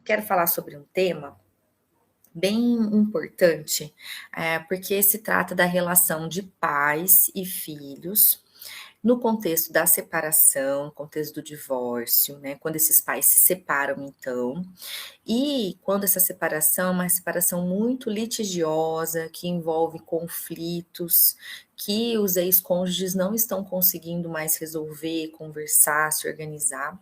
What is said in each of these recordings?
quero falar sobre um tema bem importante, porque se trata da relação de pais e filhos, no contexto da separação, contexto do divórcio, né, quando esses pais se separam então, e quando essa separação é uma separação muito litigiosa, que envolve conflitos, que os ex-cônjuges não estão conseguindo mais resolver, conversar, se organizar.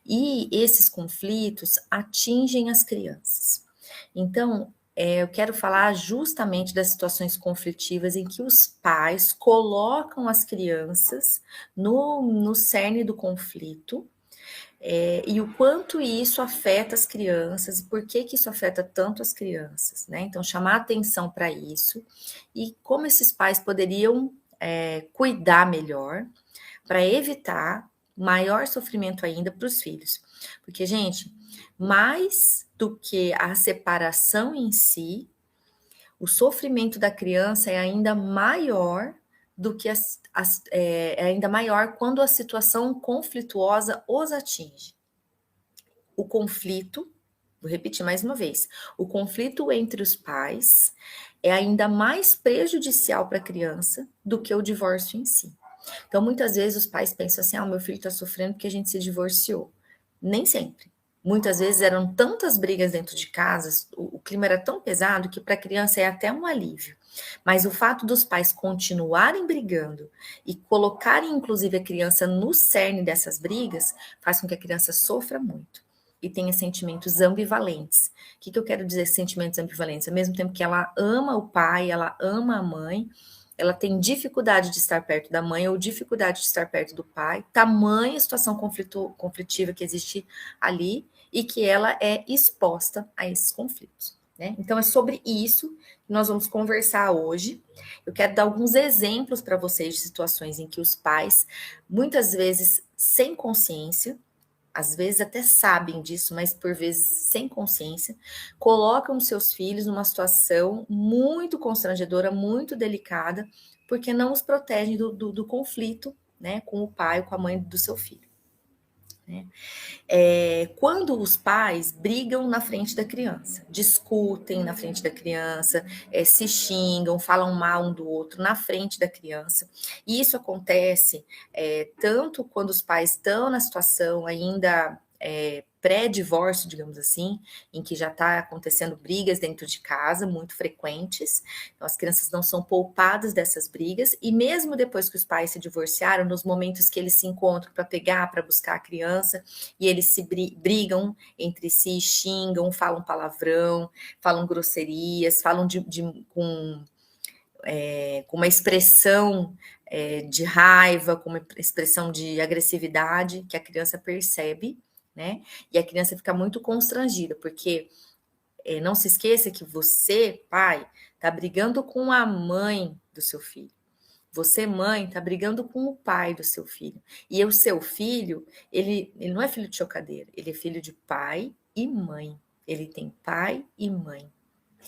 E esses conflitos atingem as crianças. Então, eu quero falar justamente das situações conflitivas em que os pais colocam as crianças no cerne do conflito, e o quanto isso afeta as crianças, e por que isso afeta tanto as crianças, né? Então, chamar atenção para isso e como esses pais poderiam cuidar melhor para evitar maior sofrimento ainda para os filhos. Porque, gente, mais do que a separação em si, o sofrimento da criança é ainda maior do que é ainda maior quando a situação conflituosa os atinge. O conflito, vou repetir mais uma vez, o conflito entre os pais é ainda mais prejudicial para a criança do que o divórcio em si. Então, muitas vezes os pais pensam assim: meu filho está sofrendo porque a gente se divorciou. Nem sempre. Muitas vezes eram tantas brigas dentro de casa, o clima era tão pesado que para a criança é até um alívio. Mas o fato dos pais continuarem brigando e colocarem, inclusive, a criança no cerne dessas brigas, faz com que a criança sofra muito e tenha sentimentos ambivalentes. O que eu quero dizer sentimentos ambivalentes? Ao mesmo tempo que ela ama o pai, ela ama a mãe, ela tem dificuldade de estar perto da mãe ou dificuldade de estar perto do pai, tamanha situação conflitiva que existe ali e que ela é exposta a esses conflitos, né? Então é sobre isso que nós vamos conversar hoje. Eu quero dar alguns exemplos para vocês de situações em que os pais, muitas vezes sem consciência, às vezes até sabem disso, mas por vezes sem consciência, colocam seus filhos numa situação muito constrangedora, muito delicada, porque não os protegem do conflito, né, com o pai ou com a mãe do seu filho. Né? Quando os pais brigam na frente da criança, discutem na frente da criança, se xingam, falam mal um do outro na frente da criança, e isso acontece tanto quando os pais estão na situação ainda pré-divórcio, digamos assim, em que já está acontecendo brigas dentro de casa, muito frequentes. Então, as crianças não são poupadas dessas brigas, e mesmo depois que os pais se divorciaram, nos momentos que eles se encontram para pegar, para buscar a criança, e eles se brigam entre si, xingam, falam palavrão, falam grosserias, falam com uma expressão de raiva, com uma expressão de agressividade que a criança percebe, né? E a criança fica muito constrangida, porque não se esqueça que você, pai, está brigando com a mãe do seu filho. Você, mãe, está brigando com o pai do seu filho. E o seu filho, ele não é filho de chocadeira, ele é filho de pai e mãe. Ele tem pai e mãe.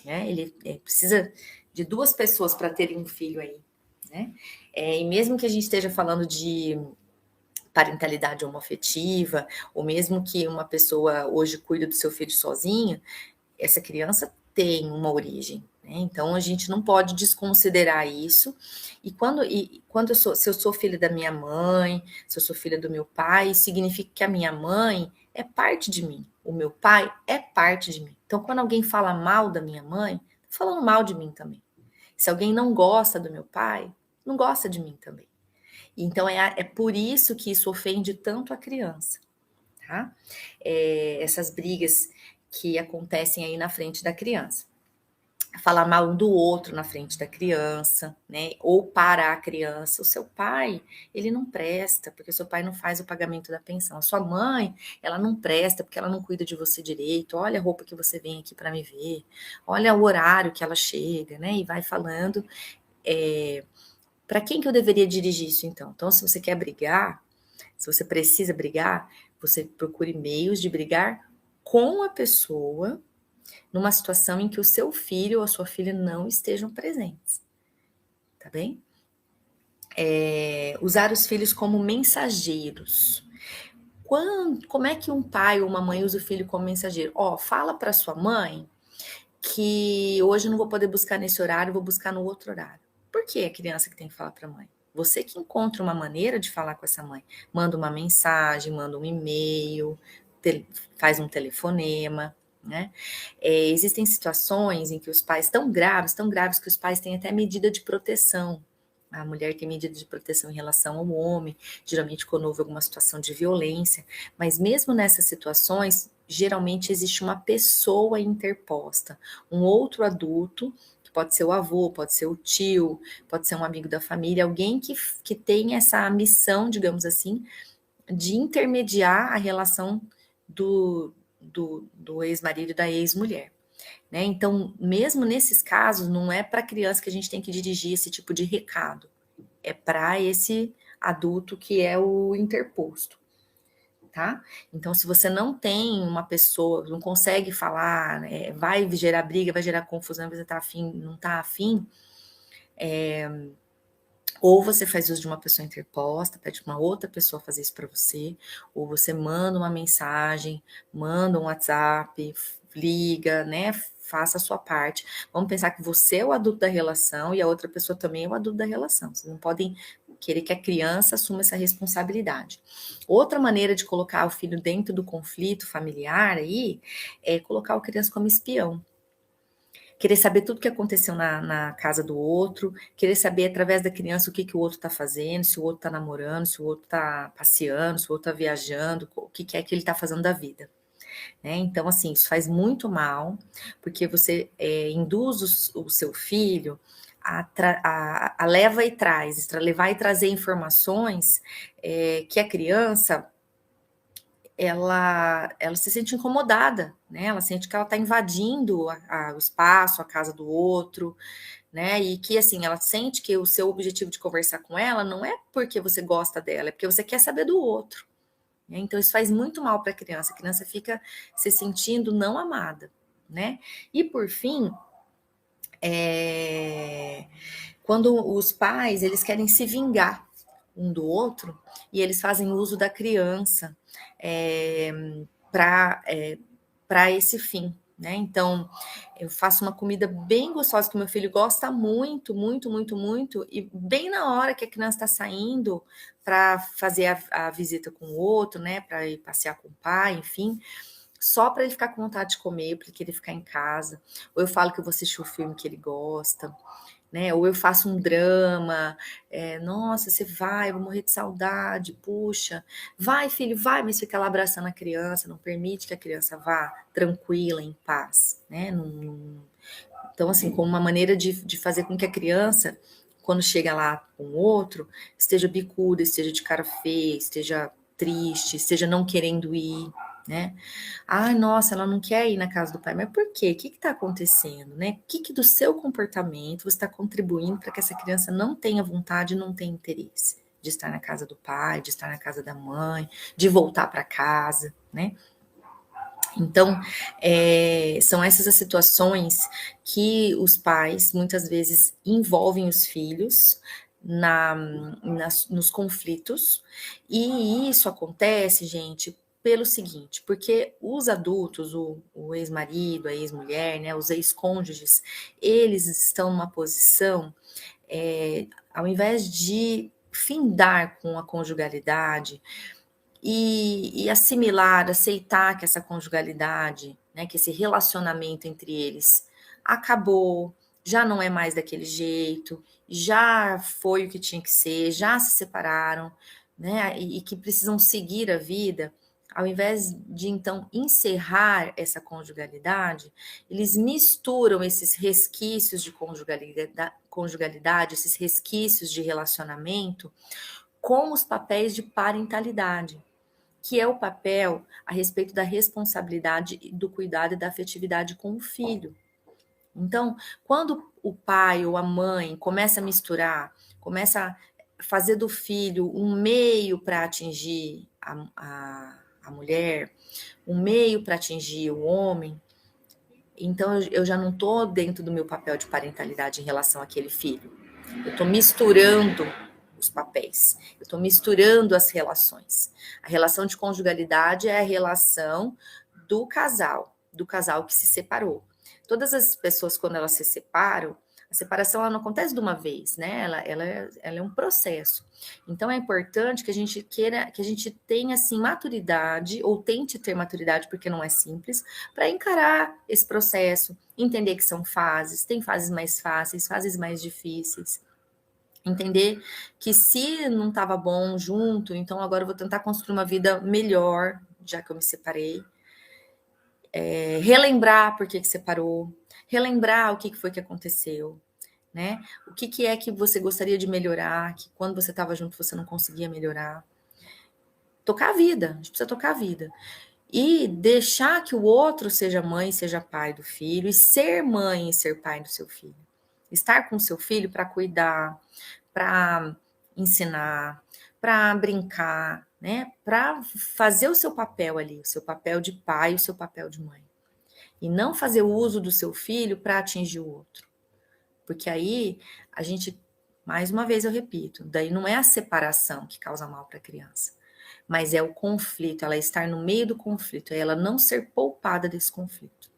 Né? Ele precisa de duas pessoas para terem um filho aí. Né? E mesmo que a gente esteja falando de parentalidade homoafetiva, ou mesmo que uma pessoa hoje cuida do seu filho sozinha, essa criança tem uma origem, né? Então a gente não pode desconsiderar isso. E quando se eu sou filha da minha mãe, se eu sou filha do meu pai, significa que a minha mãe é parte de mim, o meu pai é parte de mim. Então quando alguém fala mal da minha mãe, tá falando mal de mim também. Se alguém não gosta do meu pai, não gosta de mim também. Então é por isso que isso ofende tanto a criança, tá? Essas brigas que acontecem aí na frente da criança. Falar mal um do outro na frente da criança, né? Ou para a criança. O seu pai, ele não presta, porque o seu pai não faz o pagamento da pensão. A sua mãe, ela não presta, porque ela não cuida de você direito. Olha a roupa que você vem aqui para me ver. Olha o horário que ela chega, né? E vai falando. Para quem que eu deveria dirigir isso, então? Então, se você quer brigar, se você precisa brigar, você procure meios de brigar com a pessoa numa situação em que o seu filho ou a sua filha não estejam presentes, tá bem? Usar os filhos como mensageiros. Como é que um pai ou uma mãe usa o filho como mensageiro? Ó, fala para sua mãe que hoje eu não vou poder buscar nesse horário, vou buscar no outro horário. Por que a criança que tem que falar para a mãe? Você que encontra uma maneira de falar com essa mãe. Manda uma mensagem, manda um e-mail, faz um telefonema, né? Existem situações em que os pais tão graves que os pais têm até medida de proteção. A mulher tem medida de proteção em relação ao homem, geralmente quando houve alguma situação de violência, mas mesmo nessas situações, geralmente existe uma pessoa interposta, um outro adulto, que pode ser o avô, pode ser o tio, pode ser um amigo da família, alguém que tem essa missão, digamos assim, de intermediar a relação do ex-marido e da ex-mulher. Né? Então, mesmo nesses casos, não é para a criança que a gente tem que dirigir esse tipo de recado, é para esse adulto que é o interposto. Tá? Então, se você não tem uma pessoa, não consegue falar, vai gerar briga, vai gerar confusão, você tá afim, não tá afim, ou você faz uso de uma pessoa interposta, pede uma outra pessoa fazer isso para você, ou você manda uma mensagem, manda um WhatsApp, liga, né? Faça a sua parte. Vamos pensar que você é o adulto da relação e a outra pessoa também é o adulto da relação. Vocês não podem querer que a criança assuma essa responsabilidade. Outra maneira de colocar o filho dentro do conflito familiar aí é colocar a criança como espião. Querer saber tudo que aconteceu na casa do outro, querer saber através da criança o que o outro está fazendo, se o outro está namorando, se o outro está passeando, se o outro está viajando, o que é que ele está fazendo da vida. Né? Então, assim, isso faz muito mal, porque você induz o seu filho a leva e traz, levar e trazer informações que a criança ela se sente incomodada, né? Ela sente que ela está invadindo o espaço, a casa do outro, né? E que assim, ela sente que o seu objetivo de conversar com ela não é porque você gosta dela, é porque você quer saber do outro. Né? Então, isso faz muito mal para a criança fica se sentindo não amada, né? E por fim, quando os pais eles querem se vingar um do outro e eles fazem uso da criança para esse fim. Né? Então, eu faço uma comida bem gostosa que meu filho gosta muito, muito, muito, muito, e bem na hora que a criança está saindo para fazer a visita com o outro, né? Para ir passear com o pai, enfim, só para ele ficar com vontade de comer, para ele querer ficar em casa. Ou eu falo que eu vou assistir o filme que ele gosta. Né? Ou eu faço um drama, nossa, você vai, eu vou morrer de saudade, puxa, vai, filho, vai, mas fica lá abraçando a criança, não permite que a criança vá tranquila, em paz, né? Então, assim, como uma maneira de fazer com que a criança, quando chega lá com o outro, esteja bicuda, esteja de cara feia, esteja triste, esteja não querendo ir, né? Ai, nossa, ela não quer ir na casa do pai, mas por quê? O que está acontecendo, né? O que do seu comportamento você está contribuindo para que essa criança não tenha vontade, não tenha interesse de estar na casa do pai, de estar na casa da mãe, de voltar para casa, né? Então, são essas as situações que os pais muitas vezes envolvem os filhos nos conflitos, e isso acontece, gente, pelo seguinte, porque os adultos, o ex-marido, a ex-mulher, né, os ex-cônjuges, eles estão numa posição, ao invés de findar com a conjugalidade, e assimilar, aceitar que essa conjugalidade, né, que esse relacionamento entre eles acabou, já não é mais daquele jeito, já foi o que tinha que ser, já se separaram, né, e que precisam seguir a vida, ao invés de então encerrar essa conjugalidade, eles misturam esses resquícios de conjugalidade, esses resquícios de relacionamento com os papéis de parentalidade, que é o papel a respeito da responsabilidade, do cuidado e da afetividade com o filho. Então, quando o pai ou a mãe começa a misturar, começa a fazer do filho um meio para atingir a mulher, um meio para atingir o homem, então eu já não estou dentro do meu papel de parentalidade em relação àquele filho. Eu estou misturando os papéis. Eu estou misturando as relações. A relação de conjugalidade é a relação do casal que se separou. Todas as pessoas, quando elas se separam, a separação ela não acontece de uma vez, né? Ela é um processo. Então é importante que a gente queira, que a gente tenha assim maturidade, ou tente ter maturidade, porque não é simples, para encarar esse processo, entender que são fases, tem fases mais fáceis, fases mais difíceis. Entender que se não estava bom junto, então agora eu vou tentar construir uma vida melhor, já que eu me separei. Relembrar por que separou, relembrar o que foi que aconteceu, né? O que é que você gostaria de melhorar, que quando você estava junto você não conseguia melhorar. Tocar a vida, a gente precisa tocar a vida. E deixar que o outro seja mãe, seja pai do filho, e ser mãe e ser pai do seu filho. Estar com o seu filho para cuidar, para ensinar, para brincar, né? Para fazer o seu papel ali, o seu papel de pai, o seu papel de mãe. E não fazer o uso do seu filho para atingir o outro. Porque aí a gente, mais uma vez eu repito, daí não é a separação que causa mal para a criança, mas é o conflito, ela estar no meio do conflito, é ela não ser poupada desse conflito.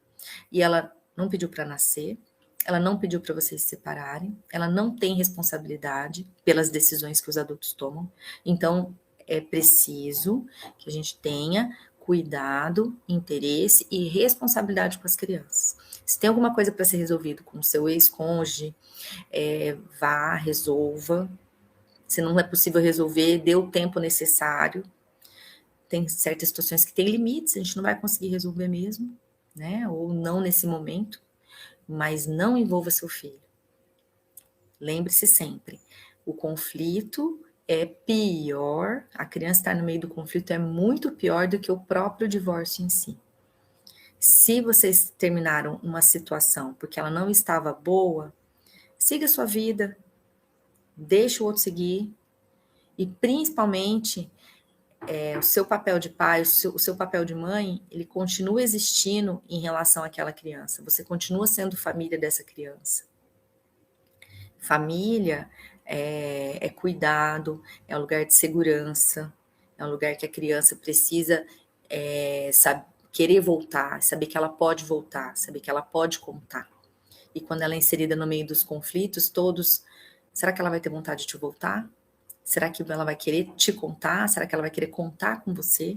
E ela não pediu para nascer, ela não pediu para vocês se separarem, ela não tem responsabilidade pelas decisões que os adultos tomam. Então, é preciso que a gente tenha cuidado, interesse e responsabilidade com as crianças. Se tem alguma coisa para ser resolvido com o seu ex-cônjuge, vá, resolva. Se não é possível resolver, dê o tempo necessário. Tem certas situações que têm limites, a gente não vai conseguir resolver mesmo, né? Ou não nesse momento, mas não envolva seu filho. Lembre-se sempre, o conflito é pior, a criança estar no meio do conflito é muito pior do que o próprio divórcio em si. Se vocês terminaram uma situação porque ela não estava boa, siga a sua vida, deixa o outro seguir, e principalmente o seu papel de pai, o seu papel de mãe, ele continua existindo em relação àquela criança. Você continua sendo família dessa criança. Família é cuidado, é um lugar de segurança, é um lugar que a criança precisa querer voltar, saber que ela pode voltar, saber que ela pode contar. E quando ela é inserida no meio dos conflitos todos, será que ela vai ter vontade de voltar? Será que ela vai querer te contar? Será que ela vai querer contar com você?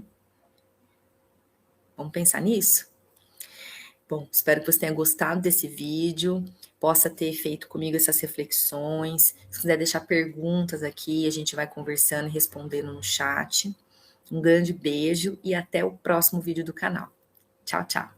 Vamos pensar nisso? Bom, espero que você tenha gostado desse vídeo, possa ter feito comigo essas reflexões. Se quiser deixar perguntas aqui, a gente vai conversando e respondendo no chat. Um grande beijo e até o próximo vídeo do canal. Tchau, tchau!